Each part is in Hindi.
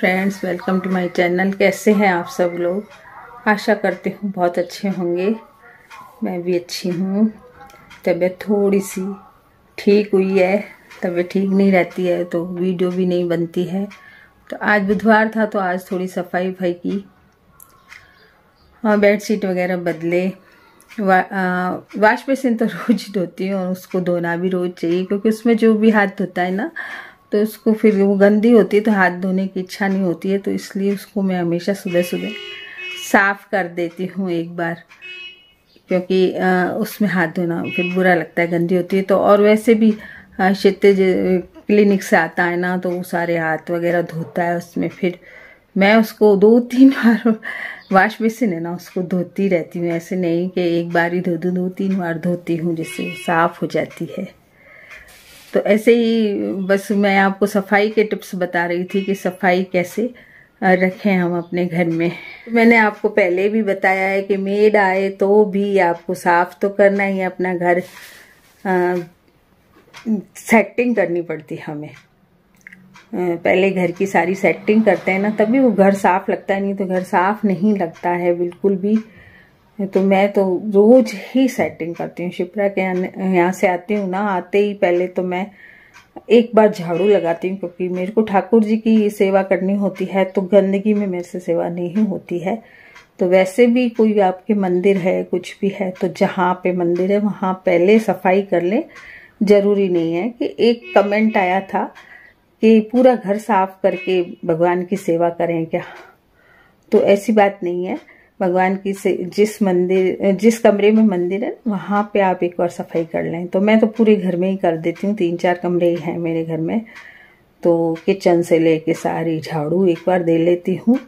Friends, welcome to my channel. कैसे हैं आप सब लोग? आशा करती हूँ बहुत अच्छे होंगे। मैं भी अच्छी हूँ। तबीयत थोड़ी सी ठीक हुई है। तबीयत ठीक नहीं रहती है तो वीडियो भी नहीं बनती है। तो आज बुधवार था तो आज थोड़ी सफाई वफाई की, बेडशीट वगैरह बदले। वाश बेसिन तो रोज ही धोती हूँ और उसको धोना भी रोज चाहिए, क्योंकि उसमें जो भी हाथ धोता है ना तो उसको फिर वो गंदी होती है तो हाथ धोने की इच्छा नहीं होती है। तो इसलिए उसको मैं हमेशा सुबह सुबह साफ़ कर देती हूँ एक बार, क्योंकि उसमें हाथ धोना फिर बुरा लगता है, गंदी होती है तो। और वैसे भी क्षितिज क्लिनिक से आता है ना तो वो सारे हाथ वगैरह धोता है उसमें। फिर मैं उसको 2-3 बार वाश बेसिन है ना उसको धोती रहती हूँ। ऐसे नहीं कि एक बार ही धो दूँ, 2-3 बार धोती हूँ जिससे वो साफ़ हो जाती है। तो ऐसे ही बस मैं आपको सफाई के टिप्स बता रही थी कि सफाई कैसे रखें हम अपने घर में। मैंने आपको पहले भी बताया है कि मेड आए तो भी आपको साफ तो करना ही है अपना घर। सेटिंग करनी पड़ती है हमें। पहले घर की सारी सेटिंग करते हैं ना तभी वो घर साफ लगता है, नहीं तो घर साफ नहीं लगता है बिल्कुल भी। तो मैं तो रोज ही सेटिंग करती हूँ। शिप्रा के यहाँ से आती हूँ ना, आते ही पहले तो मैं एक बार झाड़ू लगाती हूँ, क्योंकि मेरे को ठाकुर जी की सेवा करनी होती है तो गंदगी में मेरे से सेवा नहीं होती है। तो वैसे भी कोई आपके मंदिर है कुछ भी है तो जहाँ पे मंदिर है वहाँ पहले सफाई कर लें। जरूरी नहीं है कि एक कमेंट आया था कि पूरा घर साफ करके भगवान की सेवा करें क्या, तो ऐसी बात नहीं है। भगवान की जिस कमरे में मंदिर है वहाँ पे आप एक बार सफाई कर लें। तो मैं तो पूरे घर में ही कर देती हूँ, 3-4 कमरे ही हैं मेरे घर में। तो किचन से लेके सारी झाड़ू एक बार दे लेती हूँ।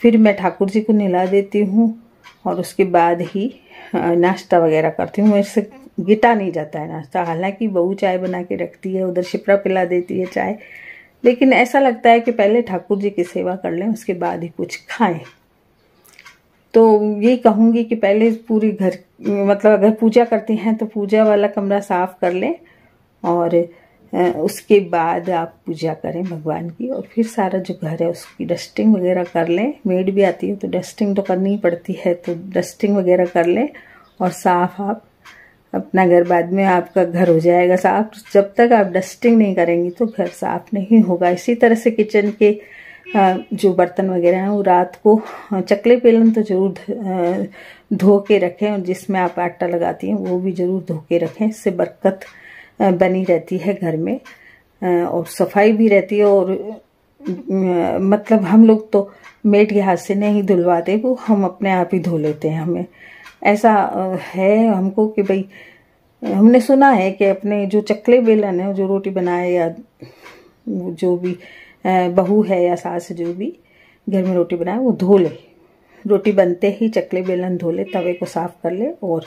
फिर मैं ठाकुर जी को नहला देती हूँ और उसके बाद ही नाश्ता वगैरह करती हूँ। मेरे से गिटा नहीं जाता है नाश्ता। हालांकि बहू चाय बना के रखती है, उधर शिप्रा पिला देती है चाय, लेकिन ऐसा लगता है कि पहले ठाकुर जी की सेवा कर लें उसके बाद ही कुछ खाएं। तो यही कहूँगी कि पहले पूरी घर मतलब अगर पूजा करती हैं तो पूजा वाला कमरा साफ कर लें और उसके बाद आप पूजा करें भगवान की। और फिर सारा जो घर है उसकी डस्टिंग वगैरह कर लें। मेड भी आती है तो डस्टिंग तो करनी ही पड़ती है, तो डस्टिंग वगैरह कर लें और साफ आप अपना घर, बाद में आपका घर हो जाएगा साफ। जब तक आप डस्टिंग नहीं करेंगी तो घर साफ नहीं होगा। इसी तरह से किचन के जो बर्तन वगैरह हैं वो रात को चकले बेलन तो जरूर धो के रखें, और जिसमें आप आटा लगाती हैं वो भी जरूर धो के रखें। इससे बरकत बनी रहती है घर में और सफाई भी रहती है। और मतलब हम लोग तो मेड के हाथ से नहीं धुलवाते, वो हम अपने आप ही धो लेते हैं। हमें ऐसा है हमको कि भाई हमने सुना है कि अपने जो चकले बेलन है, जो रोटी बनाए या जो भी बहू है या सास जो भी घर में रोटी बनाए वो धो ले। रोटी बनते ही चकले बेलन धो ले, तवे को साफ कर ले और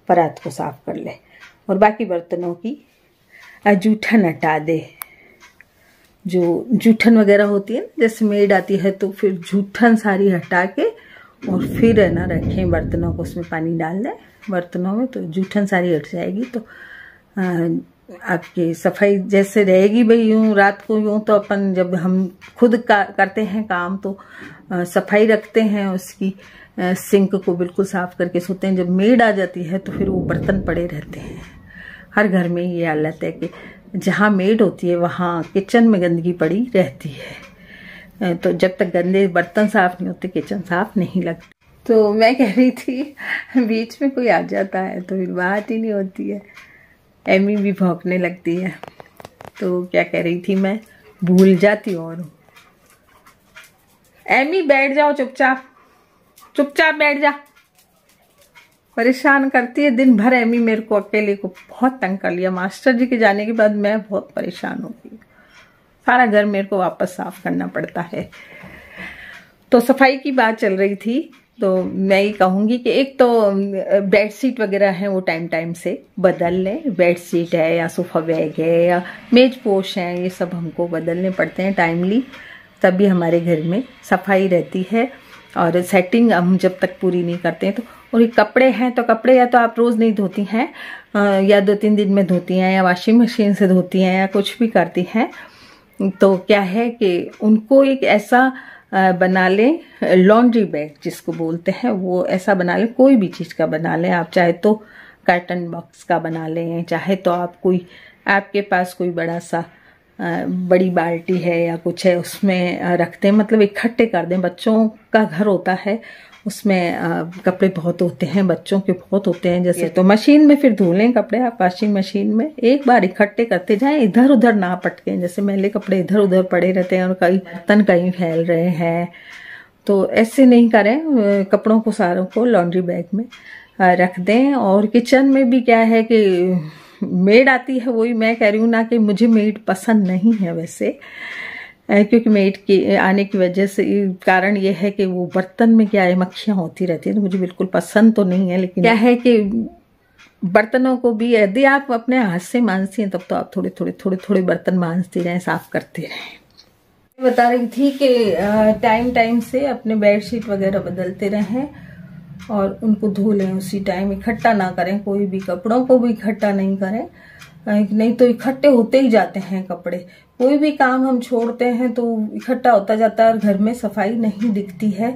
परात को साफ कर ले, और बाकी बर्तनों की जूठन हटा दे। जो जूठन वगैरह होती है जैसे मेड आती है तो फिर जूठन सारी हटा के और फिर है ना रखें बर्तनों को, उसमें पानी डाल दें बर्तनों में तो जूठन सारी हट जाएगी। तो आपकी सफाई जैसे रहेगी भाई। यूँ रात को यूँ तो अपन जब हम खुद करते हैं काम तो सफाई रखते हैं उसकी, सिंक को बिल्कुल साफ करके सोते हैं। जब मेड आ जाती है तो फिर वो बर्तन पड़े रहते हैं। हर घर में ये हालत है कि जहाँ मेड होती है वहाँ किचन में गंदगी पड़ी रहती है। तो जब तक गंदे बर्तन साफ नहीं होते किचन साफ नहीं लगती। तो मैं कह रही थी बीच में कोई आ जाता है तो फिर बात ही नहीं होती है। एमी भी भौंकने लगती है। तो क्या कह रही थी मैं भूल जाती हूँ। और एमी बैठ जाओ, चुपचाप चुपचाप बैठ जा। परेशान करती है दिन भर एमी। मेरे को अकेले को बहुत तंग कर लिया। मास्टर जी के जाने के बाद मैं बहुत परेशान हो गई। सारा घर मेरे को वापस साफ करना पड़ता है। तो सफाई की बात चल रही थी तो मैं ये कहूँगी कि एक तो बेडशीट वगैरह है वो टाइम टाइम से बदल लें। बेडशीट है या सोफ़ा बैग है या मेज पोश है, ये सब हमको बदलने पड़ते हैं टाइमली, तभी हमारे घर में सफाई रहती है। और सेटिंग हम जब तक पूरी नहीं करते हैं तो। और ये कपड़े हैं तो कपड़े या तो आप रोज़ नहीं धोती हैं या 2-3 दिन में धोती हैं या वॉशिंग मशीन से धोती हैं या कुछ भी करती हैं, तो क्या है कि उनको एक ऐसा बना लें, लॉन्ड्री बैग जिसको बोलते हैं, वो ऐसा बना लें। कोई भी चीज़ का बना लें आप, चाहे तो कार्टन बॉक्स का बना लें, चाहे तो आप कोई, आपके पास कोई बड़ा सा बड़ी बाल्टी है या कुछ है, उसमें रख दें, मतलब इकट्ठे कर दें। बच्चों का घर होता है, उसमें कपड़े बहुत होते हैं, बच्चों के बहुत होते हैं जैसे, तो मशीन में फिर धो लें कपड़े आप, वॉशिंग मशीन में एक बार इकट्ठे करते जाएं, इधर उधर ना पटकें। जैसे मैले कपड़े इधर उधर पड़े रहते हैं और कई बर्तन कहीं फैल रहे हैं, तो ऐसे नहीं करें। कपड़ों को सारों को लॉन्ड्री बैग में रख दें। और किचन में भी क्या है कि मेड आती है, वही मैं कह रही हूँ ना कि मुझे मेड पसंद नहीं है वैसे, क्योंकि मेड के आने की वजह से कारण ये है कि वो बर्तन में क्या है मक्खियाँ होती रहती हैं, तो मुझे बिल्कुल पसंद तो नहीं है। लेकिन क्या है कि बर्तनों को भी यदि आप अपने हाथ से मांजती हैं तब तो आप थोड़े बर्तन मांजती रहें, साफ करते रहें। बता रही थी कि टाइम टाइम से अपने बेडशीट वगैरह बदलते रहें और उनको धो लें उसी टाइम, इकट्ठा ना करें, कोई भी कपड़ों को भी इकट्ठा नहीं करें, नहीं तो इकट्ठे होते ही जाते हैं कपड़े। कोई भी काम हम छोड़ते हैं तो इकट्ठा होता जाता है और घर में सफाई नहीं दिखती है,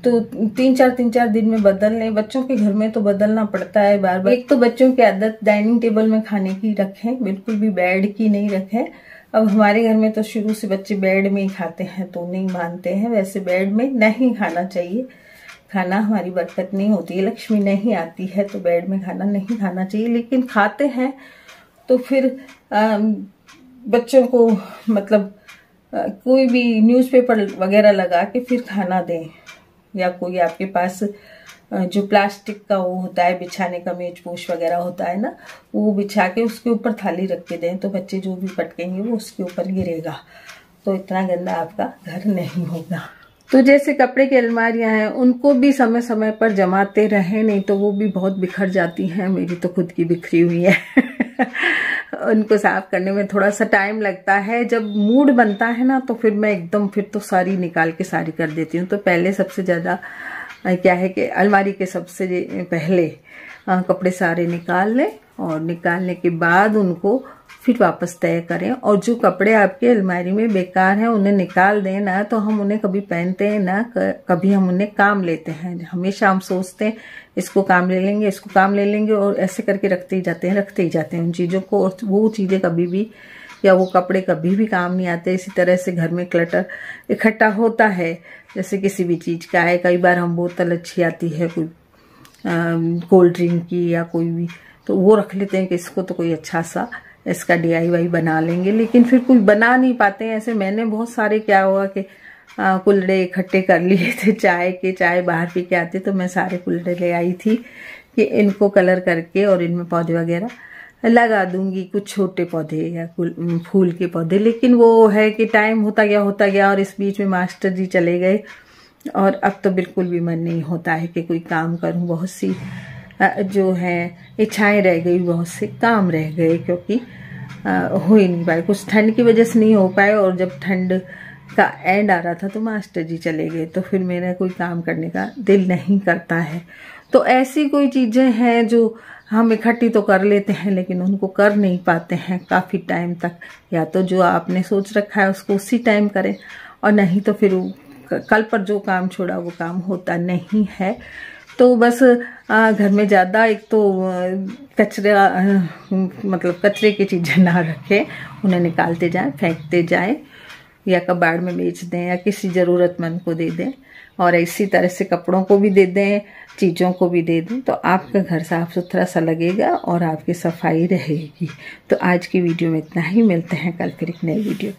तो 3-4 दिन में बदल लें। बच्चों के घर में तो बदलना पड़ता है बार बार। एक तो बच्चों की आदत डाइनिंग टेबल में खाने की रखें, बिल्कुल भी बेड की नहीं रखें। अब हमारे घर में तो शुरू से बच्चे बेड में ही खाते हैं तो नहीं मानते हैं, वैसे बेड में नहीं खाना चाहिए। खाना हमारी बरकत नहीं होती है, लक्ष्मी नहीं आती है, तो बेड में खाना नहीं खाना चाहिए। लेकिन खाते हैं तो फिर बच्चों को मतलब कोई भी न्यूज़पेपर वगैरह लगा के फिर खाना दें, या कोई आपके पास जो प्लास्टिक का वो होता है बिछाने का, मेज पोश वगैरह होता है ना, वो बिछा के उसके ऊपर थाली रख के दें, तो बच्चे जो भी पटकेंगे वो उसके ऊपर गिरेगा, तो इतना गंदा आपका घर नहीं होगा। तो जैसे कपड़े की अलमारियां हैं उनको भी समय समय पर जमाते रहें, नहीं तो वो भी बहुत बिखर जाती हैं। मेरी तो खुद की बिखरी हुई है उनको साफ करने में थोड़ा सा टाइम लगता है। जब मूड बनता है ना तो फिर मैं एकदम फिर तो सारी निकाल के सारी कर देती हूँ। तो पहले सबसे ज़्यादा क्या है कि अलमारी के सबसे पहले कपड़े सारे निकाल लें और निकालने के बाद उनको फिर वापस तय करें। और जो कपड़े आपके अलमारी में बेकार हैं उन्हें निकाल दें ना, तो हम उन्हें कभी पहनते हैं ना, कभी हम उन्हें काम लेते हैं। हमेशा हम सोचते हैं इसको काम ले लेंगे, इसको काम ले लेंगे, और ऐसे करके रखते ही जाते हैं उन चीज़ों को। और वो चीज़ें कभी भी, या वो कपड़े कभी भी काम नहीं आते। इसी तरह से घर में क्लटर इकट्ठा होता है, जैसे किसी भी चीज़ का है। कई बार हम बोतल अच्छी आती है कोई कोल्ड ड्रिंक की या कोई भी, तो वो रख लेते हैं कि इसको तो कोई अच्छा सा इसका DIY बना लेंगे, लेकिन फिर कोई बना नहीं पाते हैं। ऐसे मैंने बहुत सारे, क्या हुआ कि कुल्हड़े इकट्ठे कर लिए थे चाय बाहर पी के आते, तो मैं सारे कुल्हड़े ले आई थी कि इनको कलर करके और इनमें पौधे वगैरह लगा दूंगी, कुछ छोटे पौधे या फूल के पौधे। लेकिन वो है कि टाइम होता गया और इस बीच में मास्टर जी चले गए और अब तो बिल्कुल भी मन नहीं होता है कि कोई काम करूं। बहुत सी जो है इच्छाएं रह गई, बहुत से काम रह गए, क्योंकि हो ही नहीं पाए, कुछ ठंड की वजह से नहीं हो पाए। और जब ठंड का एंड आ रहा था तो मास्टर जी चले गए, तो फिर मेरा कोई काम करने का दिल नहीं करता है। तो ऐसी कोई चीज़ें हैं जो हम इकट्ठी तो कर लेते हैं लेकिन उनको कर नहीं पाते हैं काफ़ी टाइम तक। या तो जो आपने सोच रखा है उसको उसी टाइम करें, और नहीं तो फिर कल पर जो काम छोड़ा वो काम होता नहीं है। तो बस घर में ज़्यादा एक तो कचरा मतलब कचरे की चीज़ें ना रखें, उन्हें निकालते जाएं, फेंकते जाएं, या कबाड़ में बेच दें या किसी ज़रूरतमंद को दे दें। और इसी तरह से कपड़ों को भी दे दें, चीज़ों को भी दे दें, तो आपका घर साफ सुथरा सा लगेगा और आपकी सफाई रहेगी। तो आज की वीडियो में इतना ही, मिलते हैं कल फिर एक नई वीडियो।